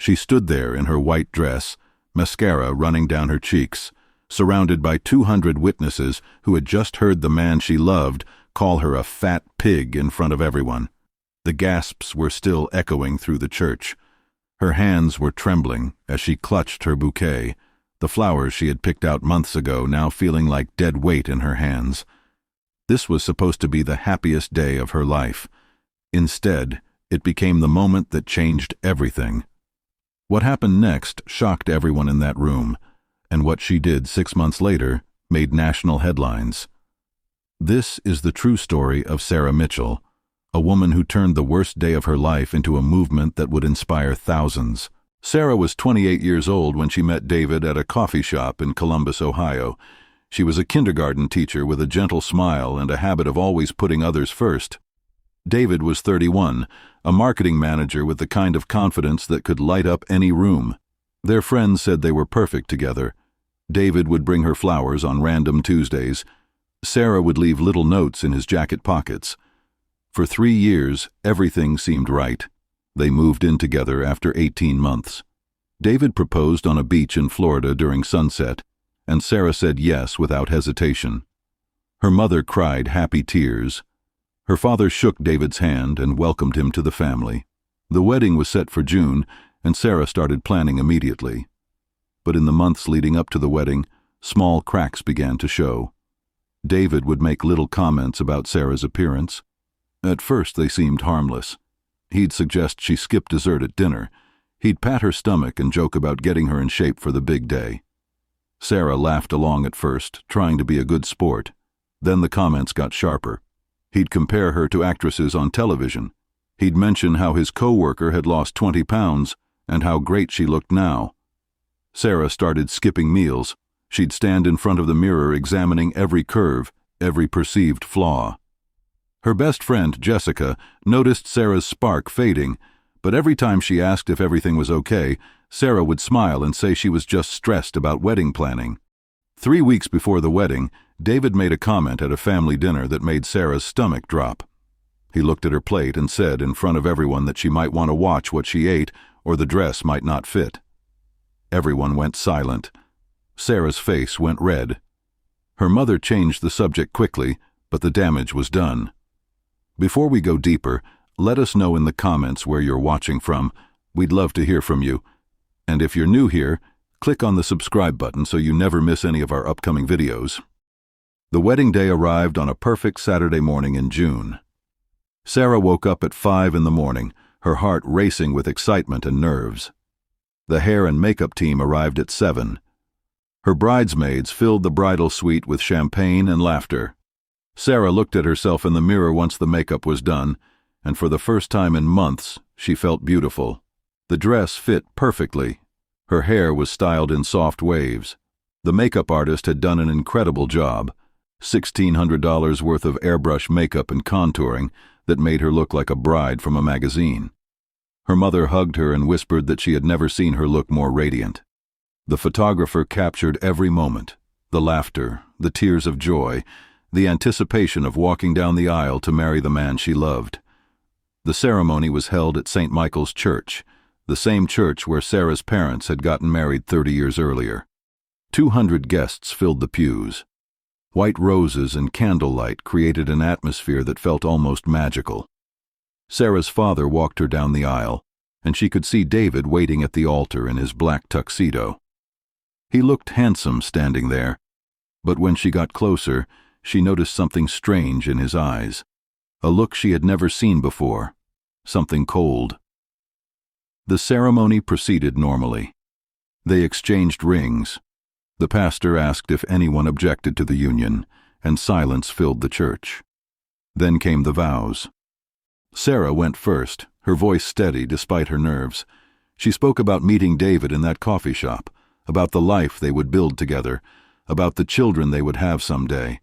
She stood there in her white dress, mascara running down her cheeks, surrounded by 200 witnesses who had just heard the man she loved call her a fat pig in front of everyone. The gasps were still echoing through the church. Her hands were trembling as she clutched her bouquet, the flowers she had picked out months ago now feeling like dead weight in her hands. This was supposed to be the happiest day of her life. Instead, it became the moment that changed everything. What happened next shocked everyone in that room, and what she did 6 months later made national headlines. This is the true story of Sarah Mitchell, a woman who turned the worst day of her life into a movement that would inspire thousands. Sarah was 28 years old when she met David at a coffee shop in Columbus, Ohio. She was a kindergarten teacher with a gentle smile and a habit of always putting others first. David was 31, a marketing manager with the kind of confidence that could light up any room. Their friends said they were perfect together. David would bring her flowers on random Tuesdays. Sarah would leave little notes in his jacket pockets. For 3 years, everything seemed right. They moved in together after 18 months. David proposed on a beach in Florida during sunset, and Sarah said yes without hesitation. Her mother cried happy tears. Her father shook David's hand and welcomed him to the family. The wedding was set for June, and Sarah started planning immediately. But in the months leading up to the wedding, small cracks began to show. David would make little comments about Sarah's appearance. At first they seemed harmless. He'd suggest she skip dessert at dinner. He'd pat her stomach and joke about getting her in shape for the big day. Sarah laughed along at first, trying to be a good sport. Then the comments got sharper. He'd compare her to actresses on television. He'd mention how his co-worker had lost 20 pounds and how great she looked now. Sarah started skipping meals. She'd stand in front of the mirror examining every curve, every perceived flaw. Her best friend, Jessica, noticed Sarah's spark fading, but every time she asked if everything was okay, Sarah would smile and say she was just stressed about wedding planning. 3 weeks before the wedding, David made a comment at a family dinner that made Sarah's stomach drop. He looked at her plate and said in front of everyone that she might want to watch what she ate or the dress might not fit. Everyone went silent. Sarah's face went red. Her mother changed the subject quickly, but the damage was done. Before we go deeper, let us know in the comments where you're watching from. We'd love to hear from you. And if you're new here, click on the subscribe button so you never miss any of our upcoming videos. The wedding day arrived on a perfect Saturday morning in June. Sarah woke up at 5 in the morning, her heart racing with excitement and nerves. The hair and makeup team arrived at 7. Her bridesmaids filled the bridal suite with champagne and laughter. Sarah looked at herself in the mirror once the makeup was done, and for the first time in months, she felt beautiful. The dress fit perfectly. Her hair was styled in soft waves. The makeup artist had done an incredible job. $1,600 worth of airbrush makeup and contouring that made her look like a bride from a magazine. Her mother hugged her and whispered that she had never seen her look more radiant. The photographer captured every moment, the laughter, the tears of joy, the anticipation of walking down the aisle to marry the man she loved. The ceremony was held at St. Michael's Church, the same church where Sarah's parents had gotten married 30 years earlier. 200 guests filled the pews. White roses and candlelight created an atmosphere that felt almost magical. Sarah's father walked her down the aisle, and she could see David waiting at the altar in his black tuxedo. He looked handsome standing there, but when she got closer, she noticed something strange in his eyes, a look she had never seen before, something cold. The ceremony proceeded normally. They exchanged rings. The pastor asked if anyone objected to the union, and silence filled the church. Then came the vows. Sarah went first, her voice steady despite her nerves. She spoke about meeting David in that coffee shop, about the life they would build together, about the children they would have someday.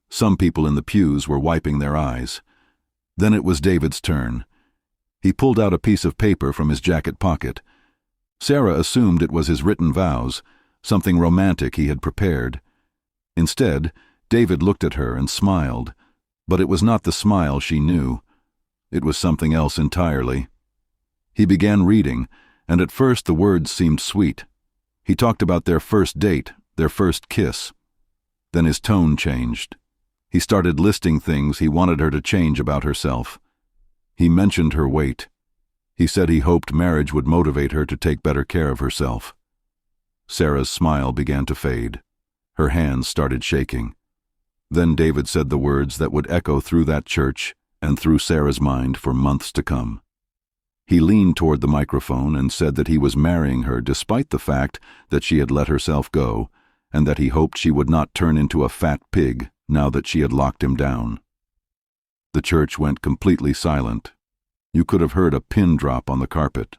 Some people in the pews were wiping their eyes. Then it was David's turn. He pulled out a piece of paper from his jacket pocket. Sarah assumed it was his written vows, something romantic he had prepared. Instead, David looked at her and smiled, but it was not the smile she knew. It was something else entirely. He began reading, and at first the words seemed sweet. He talked about their first date, their first kiss. Then his tone changed. He started listing things he wanted her to change about herself. He mentioned her weight. He said he hoped marriage would motivate her to take better care of herself. Sarah's smile began to fade. Her hands started shaking. Then David said the words that would echo through that church and through Sarah's mind for months to come. He leaned toward the microphone and said that he was marrying her despite the fact that she had let herself go, and that he hoped she would not turn into a fat pig now that she had locked him down. The church went completely silent. You could have heard a pin drop on the carpet.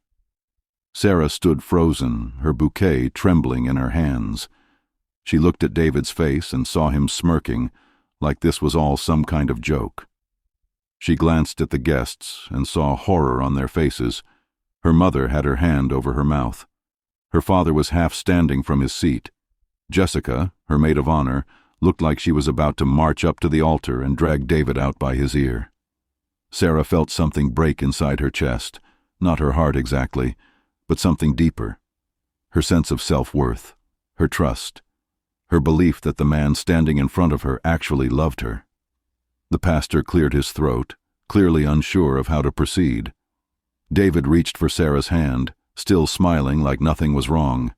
Sarah stood frozen, her bouquet trembling in her hands. She looked at David's face and saw him smirking, like this was all some kind of joke. She glanced at the guests and saw horror on their faces. Her mother had her hand over her mouth. Her father was half standing from his seat. Jessica, her maid of honor, looked like she was about to march up to the altar and drag David out by his ear. Sarah felt something break inside her chest, not her heart exactly, but something deeper. Her sense of self-worth, her trust, her belief that the man standing in front of her actually loved her. The pastor cleared his throat, clearly unsure of how to proceed. David reached for Sarah's hand, still smiling like nothing was wrong.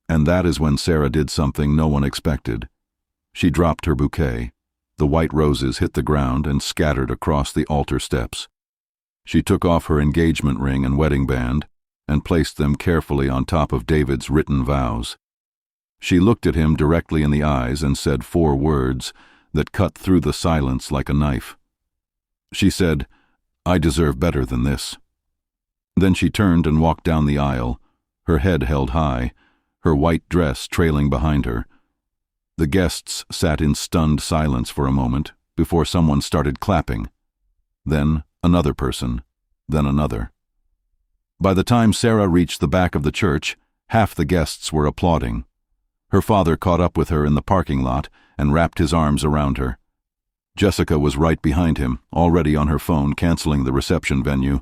And that is when Sarah did something no one expected. She dropped her bouquet. The white roses hit the ground and scattered across the altar steps. She took off her engagement ring and wedding band and placed them carefully on top of David's written vows. She looked at him directly in the eyes and said 4 words that cut through the silence like a knife. She said, "I deserve better than this." Then she turned and walked down the aisle, her head held high, her white dress trailing behind her. The guests sat in stunned silence for a moment before someone started clapping. Then another person, then another. By the time Sarah reached the back of the church, half the guests were applauding. Her father caught up with her in the parking lot and wrapped his arms around her. Jessica was right behind him, already on her phone canceling the reception venue.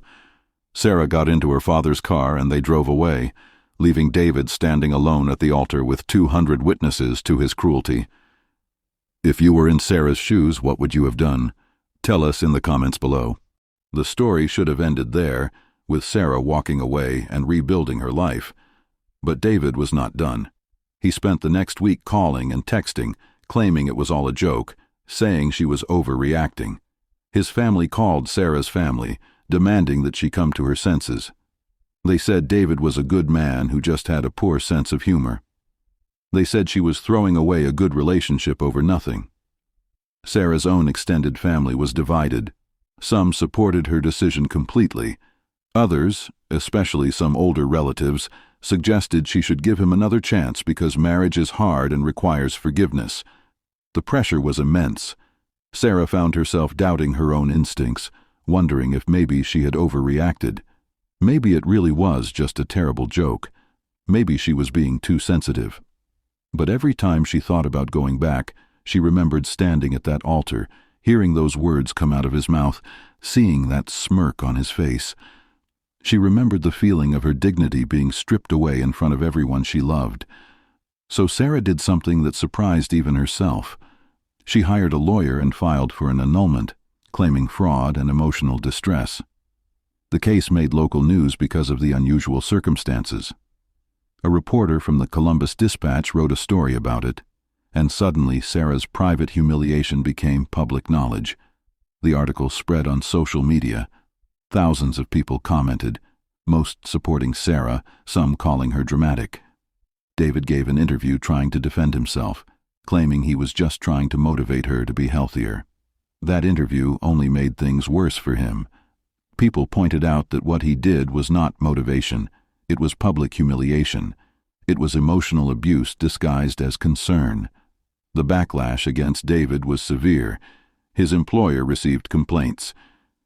Sarah got into her father's car and they drove away, leaving David standing alone at the altar with 200 witnesses to his cruelty. If you were in Sarah's shoes, what would you have done? Tell us in the comments below. The story should have ended there, with Sarah walking away and rebuilding her life. But David was not done. He spent the next week calling and texting, claiming it was all a joke, saying she was overreacting. His family called Sarah's family, demanding that she come to her senses. They said David was a good man who just had a poor sense of humor. They said she was throwing away a good relationship over nothing. Sarah's own extended family was divided. Some supported her decision completely. Others, especially some older relatives, suggested she should give him another chance because marriage is hard and requires forgiveness. The pressure was immense. Sarah found herself doubting her own instincts, wondering if maybe she had overreacted. Maybe it really was just a terrible joke. Maybe she was being too sensitive. But every time she thought about going back, she remembered standing at that altar, hearing those words come out of his mouth, seeing that smirk on his face. She remembered the feeling of her dignity being stripped away in front of everyone she loved. So Sarah did something that surprised even herself. She hired a lawyer and filed for an annulment, claiming fraud and emotional distress. The case made local news because of the unusual circumstances. A reporter from the Columbus Dispatch wrote a story about it, and suddenly Sarah's private humiliation became public knowledge. The article spread on social media. Thousands of people commented, most supporting Sarah, some calling her dramatic. David gave an interview trying to defend himself, claiming he was just trying to motivate her to be healthier. That interview only made things worse for him. People pointed out that what he did was not motivation. It was public humiliation. It was emotional abuse disguised as concern. The backlash against David was severe. His employer received complaints.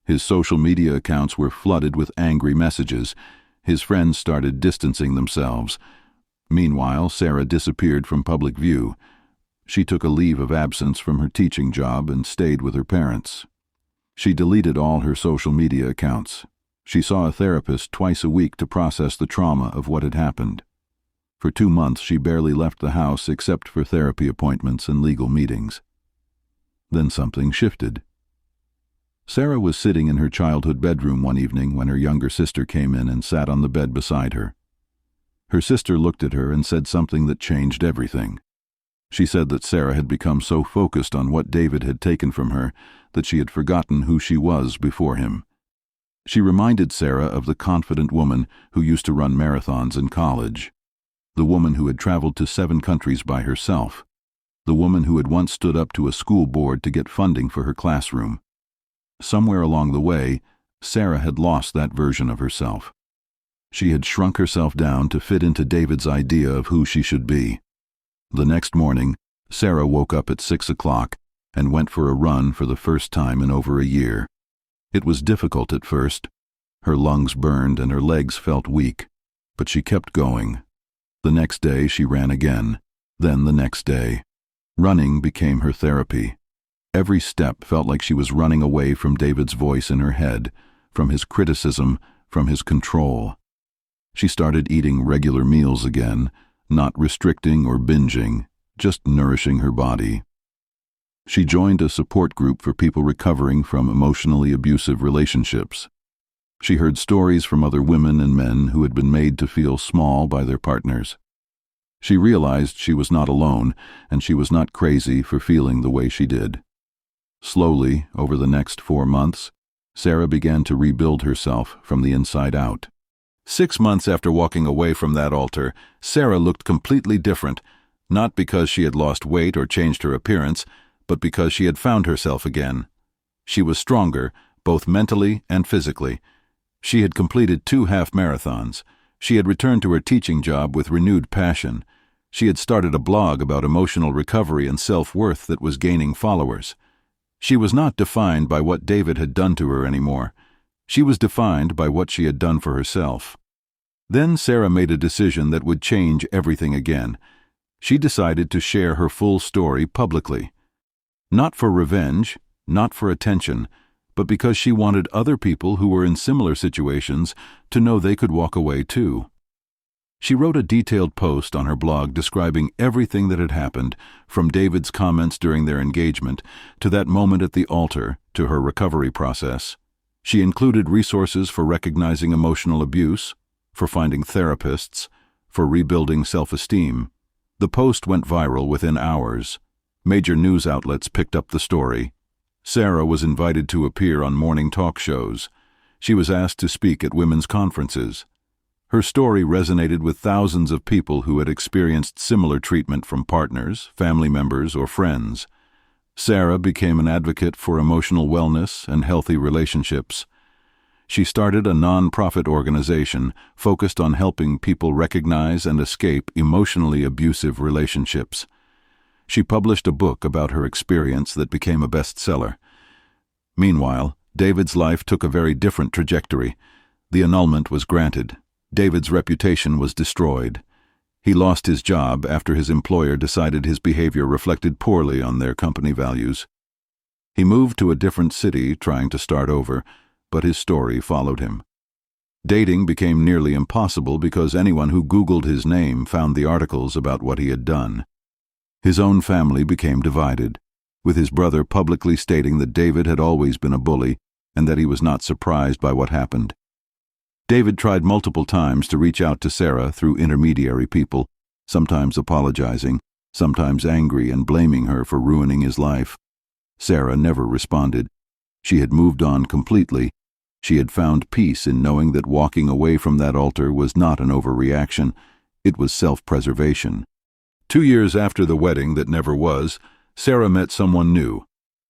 His social media accounts were flooded with angry messages. His friends started distancing themselves. Meanwhile, Sarah disappeared from public view. She took a leave of absence from her teaching job and stayed with her parents. She deleted all her social media accounts. She saw a therapist twice a week to process the trauma of what had happened. For 2 months she barely left the house except for therapy appointments and legal meetings. Then something shifted. Sarah was sitting in her childhood bedroom one evening when her younger sister came in and sat on the bed beside her. Her sister looked at her and said something that changed everything. She said that Sarah had become so focused on what David had taken from her that she had forgotten who she was before him. She reminded Sarah of the confident woman who used to run marathons in college, the woman who had traveled to 7 countries by herself, the woman who had once stood up to a school board to get funding for her classroom. Somewhere along the way, Sarah had lost that version of herself. She had shrunk herself down to fit into David's idea of who she should be. The next morning, Sarah woke up at 6 o'clock and went for a run for the first time in over a year. It was difficult at first. Her lungs burned and her legs felt weak, but she kept going. The next day she ran again, then the next day. Running became her therapy. Every step felt like she was running away from David's voice in her head, from his criticism, from his control. She started eating regular meals again, not restricting or binging, just nourishing her body. She joined a support group for people recovering from emotionally abusive relationships. She heard stories from other women and men who had been made to feel small by their partners. She realized she was not alone, and she was not crazy for feeling the way she did. Slowly, over the next 4 months, Sarah began to rebuild herself from the inside out. 6 months after walking away from that altar, Sarah looked completely different, not because she had lost weight or changed her appearance, but because she had found herself again. She was stronger, both mentally and physically. She had completed 2 half marathons. She had returned to her teaching job with renewed passion. She had started a blog about emotional recovery and self-worth that was gaining followers. She was not defined by what David had done to her anymore. She was defined by what she had done for herself. Then Sarah made a decision that would change everything again. She decided to share her full story publicly. Not for revenge, not for attention, but because she wanted other people who were in similar situations to know they could walk away too. She wrote a detailed post on her blog describing everything that had happened, from David's comments during their engagement, to that moment at the altar, to her recovery process. She included resources for recognizing emotional abuse, for finding therapists, for rebuilding self-esteem. The post went viral within hours. Major news outlets picked up the story. Sarah was invited to appear on morning talk shows. She was asked to speak at women's conferences. Her story resonated with thousands of people who had experienced similar treatment from partners, family members, or friends. Sarah became an advocate for emotional wellness and healthy relationships. She started a non-profit organization focused on helping people recognize and escape emotionally abusive relationships. She published a book about her experience that became a bestseller. Meanwhile, David's life took a very different trajectory. The annulment was granted. David's reputation was destroyed. He lost his job after his employer decided his behavior reflected poorly on their company values. He moved to a different city, trying to start over, but his story followed him. Dating became nearly impossible because anyone who Googled his name found the articles about what he had done. His own family became divided, with his brother publicly stating that David had always been a bully and that he was not surprised by what happened. David tried multiple times to reach out to Sarah through intermediary people, sometimes apologizing, sometimes angry and blaming her for ruining his life. Sarah never responded. She had moved on completely. She had found peace in knowing that walking away from that altar was not an overreaction. It was self-preservation. 2 years after the wedding that never was, Sarah met someone new.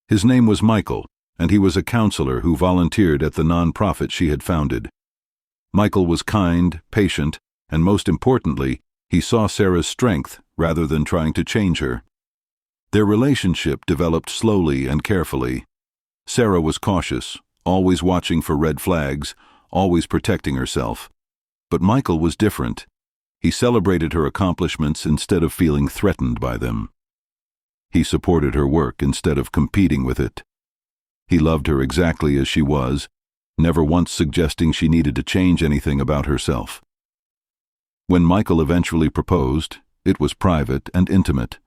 His name was Michael, and he was a counselor who volunteered at the non-profit she had founded. Michael was kind, patient, and most importantly, he saw Sarah's strength rather than trying to change her. Their relationship developed slowly and carefully. Sarah was cautious, always watching for red flags, always protecting herself. But Michael was different. He celebrated her accomplishments instead of feeling threatened by them. He supported her work instead of competing with it. He loved her exactly as she was, never once suggesting she needed to change anything about herself. When Michael eventually proposed, it was private and intimate,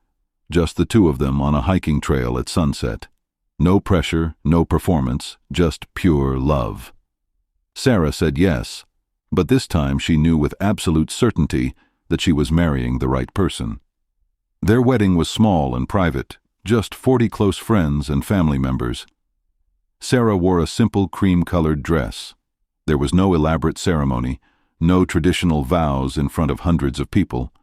just the two of them on a hiking trail at sunset. No pressure, no performance, just pure love. Sarah said yes, but this time she knew with absolute certainty that she was marrying the right person. Their wedding was small and private, just 40 close friends and family members. Sarah wore a simple cream-colored dress. There was no elaborate ceremony, no traditional vows in front of hundreds of people.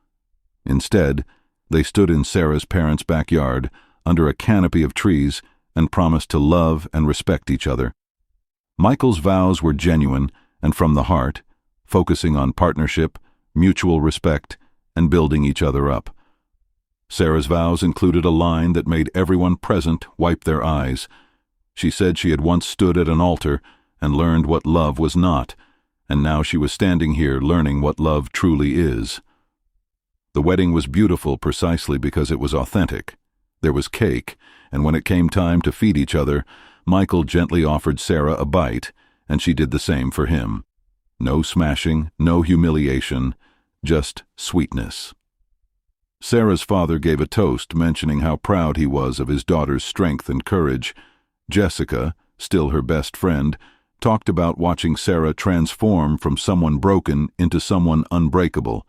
Instead, they stood in Sarah's parents' backyard, under a canopy of trees, and promised to love and respect each other. Michael's vows were genuine and from the heart, focusing on partnership, mutual respect, and building each other up. Sarah's vows included a line that made everyone present wipe their eyes. She said she had once stood at an altar and learned what love was not, and now she was standing here learning what love truly is. The wedding was beautiful precisely because it was authentic. There was cake, and when it came time to feed each other, Michael gently offered Sarah a bite, and she did the same for him. No smashing, no humiliation, just sweetness. Sarah's father gave a toast mentioning how proud he was of his daughter's strength and courage. Jessica, still her best friend, talked about watching Sarah transform from someone broken into someone unbreakable.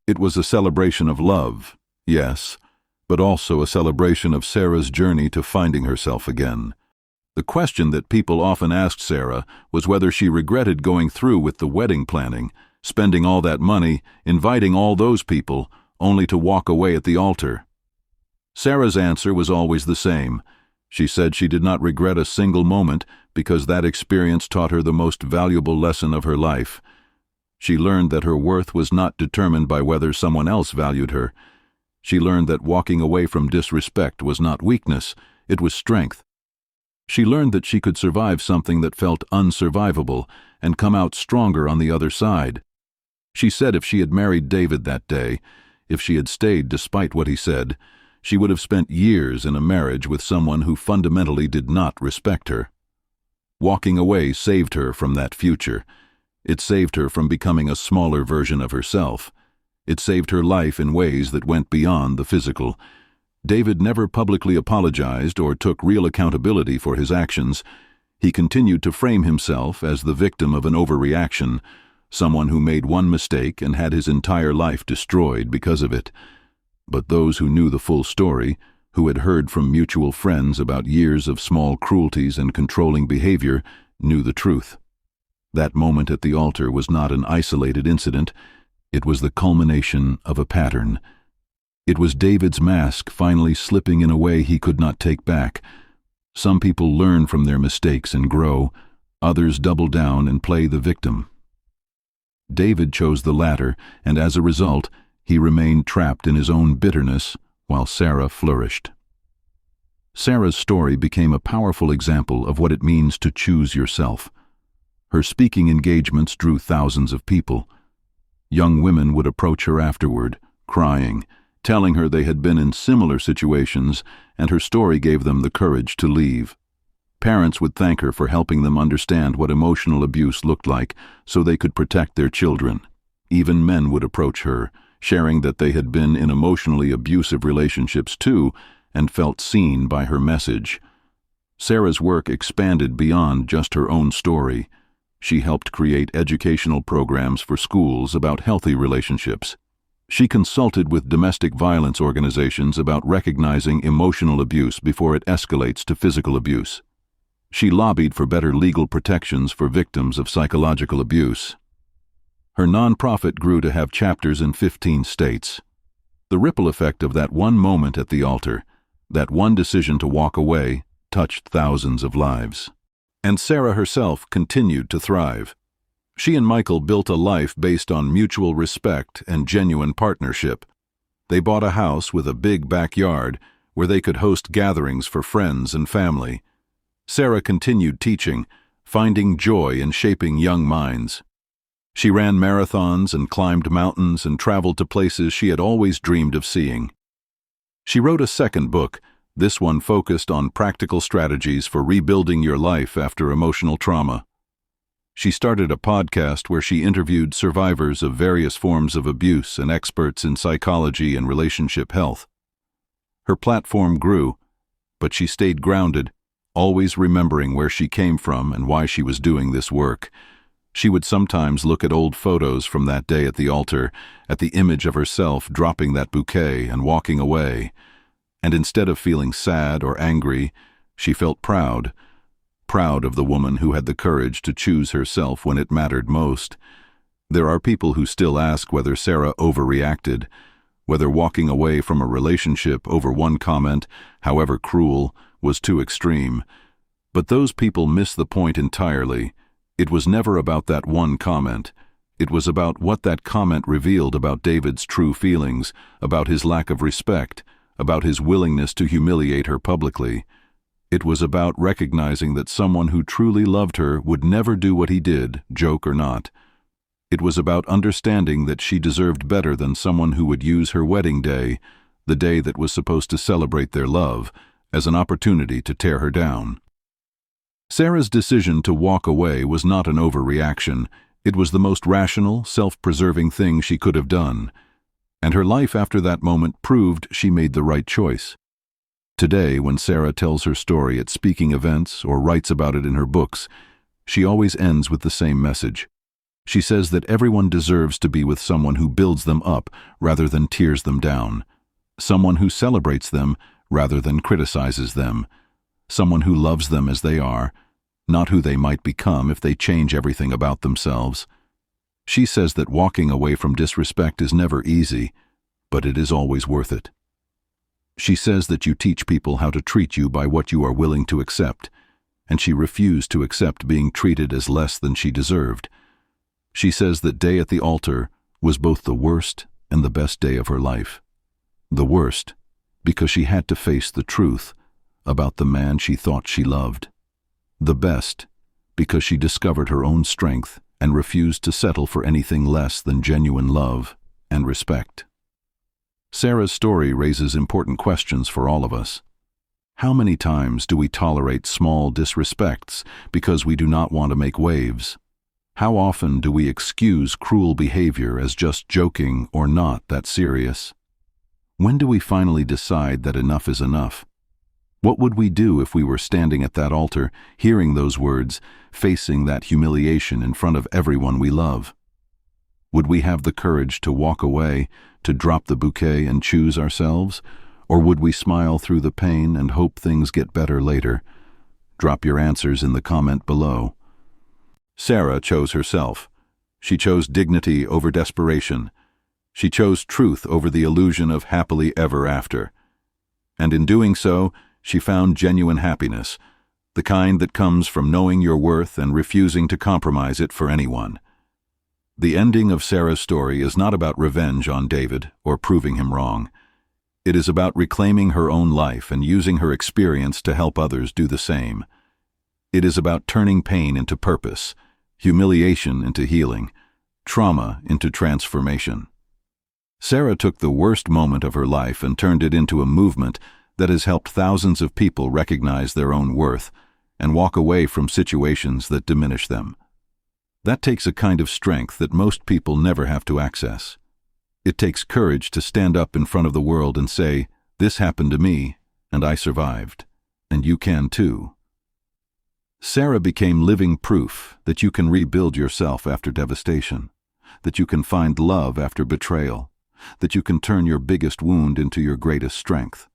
It was a celebration of love, yes, but also a celebration of Sarah's journey to finding herself again. The question that people often asked Sarah was whether she regretted going through with the wedding planning, spending all that money, inviting all those people, only to walk away at the altar. Sarah's answer was always the same. She said she did not regret a single moment because that experience taught her the most valuable lesson of her life. She learned that her worth was not determined by whether someone else valued her. She learned that walking away from disrespect was not weakness, it was strength. She learned that she could survive something that felt unsurvivable and come out stronger on the other side. She said if she had married David that day, if she had stayed despite what he said, she would have spent years in a marriage with someone who fundamentally did not respect her. Walking away saved her from that future. It saved her from becoming a smaller version of herself. It saved her life in ways that went beyond the physical. David never publicly apologized or took real accountability for his actions. He continued to frame himself as the victim of an overreaction, someone who made one mistake and had his entire life destroyed because of it. But those who knew the full story, who had heard from mutual friends about years of small cruelties and controlling behavior, knew the truth. That moment at the altar was not an isolated incident. It was the culmination of a pattern. It was David's mask finally slipping in a way he could not take back. Some people learn from their mistakes and grow. Others double down and play the victim. David chose the latter, and as a result, he remained trapped in his own bitterness while Sarah flourished. Sarah's story became a powerful example of what it means to choose yourself. Her speaking engagements drew thousands of people. Young women would approach her afterward, crying, telling her they had been in similar situations, and her story gave them the courage to leave. Parents would thank her for helping them understand what emotional abuse looked like so they could protect their children. Even men would approach her, sharing that they had been in emotionally abusive relationships too, and felt seen by her message. Sarah's work expanded beyond just her own story. She helped create educational programs for schools about healthy relationships. She consulted with domestic violence organizations about recognizing emotional abuse before it escalates to physical abuse. She lobbied for better legal protections for victims of psychological abuse. Her nonprofit grew to have chapters in 15 states. The ripple effect of that one moment at the altar, that one decision to walk away, touched thousands of lives. And Sarah herself continued to thrive. She and Michael built a life based on mutual respect and genuine partnership. They bought a house with a big backyard where they could host gatherings for friends and family. Sarah continued teaching, finding joy in shaping young minds. She ran marathons and climbed mountains and traveled to places she had always dreamed of seeing. She wrote a second book, this one focused on practical strategies for rebuilding your life after emotional trauma. She started a podcast where she interviewed survivors of various forms of abuse and experts in psychology and relationship health. Her platform grew, but she stayed grounded, always remembering where she came from and why she was doing this work. She would sometimes look at old photos from that day at the altar, at the image of herself dropping that bouquet and walking away. And instead of feeling sad or angry, she felt proud of the woman who had the courage to choose herself when it mattered most. There are people who still ask whether Sarah overreacted, whether walking away from a relationship over one comment, however cruel, was too extreme. But those people miss the point entirely. It was never about that one comment. It was about what that comment revealed about David's true feelings, about his lack of respect, about his willingness to humiliate her publicly. It was about recognizing that someone who truly loved her would never do what he did, joke or not. It was about understanding that she deserved better than someone who would use her wedding day, the day that was supposed to celebrate their love, as an opportunity to tear her down. Sarah's decision to walk away was not an overreaction. It was the most rational, self-preserving thing she could have done. And her life after that moment proved she made the right choice. Today, when Sarah tells her story at speaking events or writes about it in her books, she always ends with the same message. She says that everyone deserves to be with someone who builds them up rather than tears them down, someone who celebrates them rather than criticizes them, someone who loves them as they are, not who they might become if they change everything about themselves. She says that walking away from disrespect is never easy, but it is always worth it. She says that you teach people how to treat you by what you are willing to accept, and she refused to accept being treated as less than she deserved. She says that day at the altar was both the worst and the best day of her life. The worst, because she had to face the truth about the man she thought she loved. The best, because she discovered her own strength and refused to settle for anything less than genuine love and respect. Sarah's story raises important questions for all of us. How many times do we tolerate small disrespects because we do not want to make waves? How often do we excuse cruel behavior as just joking or not that serious? When do we finally decide that enough is enough? What would we do if we were standing at that altar, hearing those words, facing that humiliation in front of everyone we love? Would we have the courage to walk away, to drop the bouquet and choose ourselves? Or would we smile through the pain and hope things get better later? Drop your answers in the comment below. Sarah chose herself. She chose dignity over desperation. She chose truth over the illusion of happily ever after. And in doing so, she found genuine happiness, the kind that comes from knowing your worth and refusing to compromise it for anyone. The ending of Sarah's story is not about revenge on David or proving him wrong. It is about reclaiming her own life and using her experience to help others do the same. It is about turning pain into purpose, humiliation into healing, trauma into transformation. Sarah took the worst moment of her life and turned it into a movement that has helped thousands of people recognize their own worth and walk away from situations that diminish them. That takes a kind of strength that most people never have to access. It takes courage to stand up in front of the world and say, "This happened to me, and I survived, and you can too." Sarah became living proof that you can rebuild yourself after devastation, that you can find love after betrayal, that you can turn your biggest wound into your greatest strength.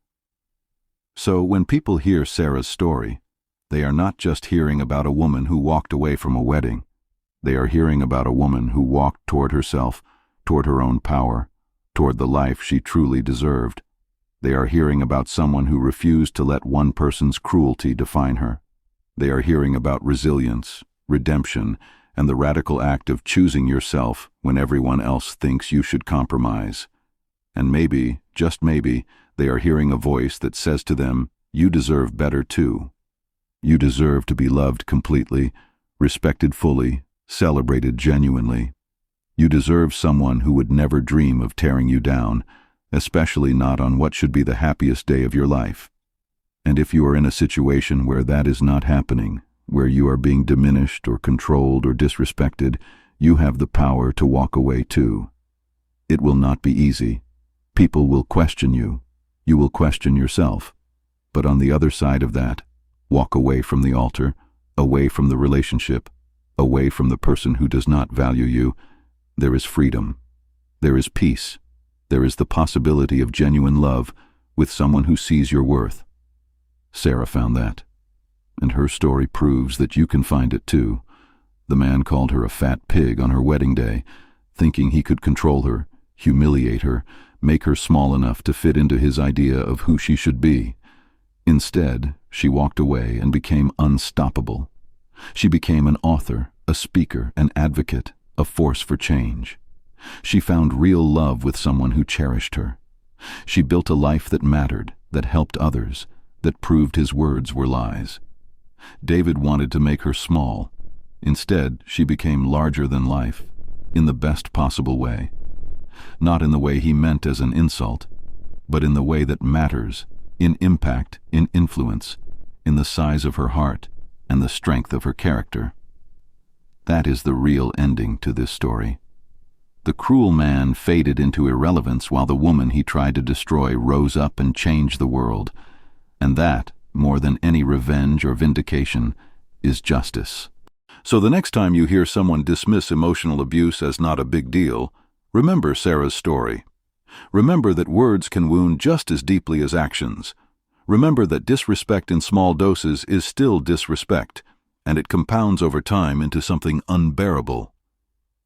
So when people hear Sarah's story, they are not just hearing about a woman who walked away from a wedding. They are hearing about a woman who walked toward herself, toward her own power, toward the life she truly deserved. They are hearing about someone who refused to let one person's cruelty define her. They are hearing about resilience, redemption, and the radical act of choosing yourself when everyone else thinks you should compromise. And maybe, just maybe, they are hearing a voice that says to them, "You deserve better too. You deserve to be loved completely, respected fully, celebrated genuinely. You deserve someone who would never dream of tearing you down, especially not on what should be the happiest day of your life." And if you are in a situation where that is not happening, Where you are being diminished or controlled or disrespected, you have the power to walk away too. It will not be easy. People will question you. You will question yourself. But on the other side of that, walk away from the altar, away from the relationship, away from the person who does not value you. There is freedom. There is peace. There is the possibility of genuine love with someone who sees your worth. Sarah found that, and her story proves that you can find it too. The man called her a fat pig on her wedding day, thinking he could control her, humiliate her, make her small enough to fit into his idea of who she should be. Instead, she walked away and became unstoppable. She became an author, a speaker, an advocate, a force for change. She found real love with someone who cherished her. She built a life that mattered, that helped others, that proved his words were lies. David wanted to make her small. Instead, she became larger than life, in the best possible way. Not in the way he meant as an insult, but in the way that matters, in impact, in influence, in the size of her heart and the strength of her character. That is the real ending to this story. The cruel man faded into irrelevance while the woman he tried to destroy rose up and changed the world. And that, more than any revenge or vindication, is justice. So the next time you hear someone dismiss emotional abuse as not a big deal, remember Sarah's story. Remember that words can wound just as deeply as actions. Remember that disrespect in small doses is still disrespect, and it compounds over time into something unbearable.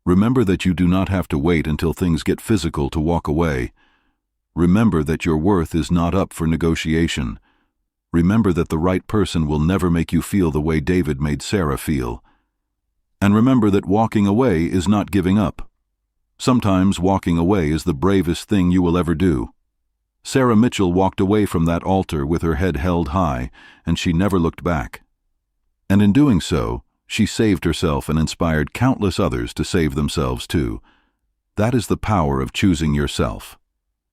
Remember that you do not have to wait until things get physical to walk away. Remember that your worth is not up for negotiation. Remember that the right person will never make you feel the way David made Sarah feel. And remember that walking away is not giving up. Sometimes walking away is the bravest thing you will ever do. Sarah Mitchell walked away from that altar with her head held high, and she never looked back. And in doing so, she saved herself and inspired countless others to save themselves too. That is the power of choosing yourself.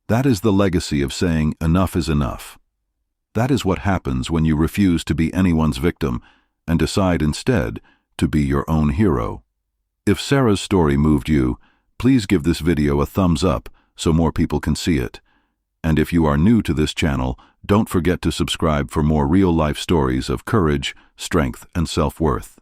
That is the legacy of saying enough is enough. That is what happens when you refuse to be anyone's victim and decide instead to be your own hero. If Sarah's story moved you, please give this video a thumbs up so more people can see it. And if you are new to this channel, don't forget to subscribe for more real-life stories of courage, strength, and self-worth.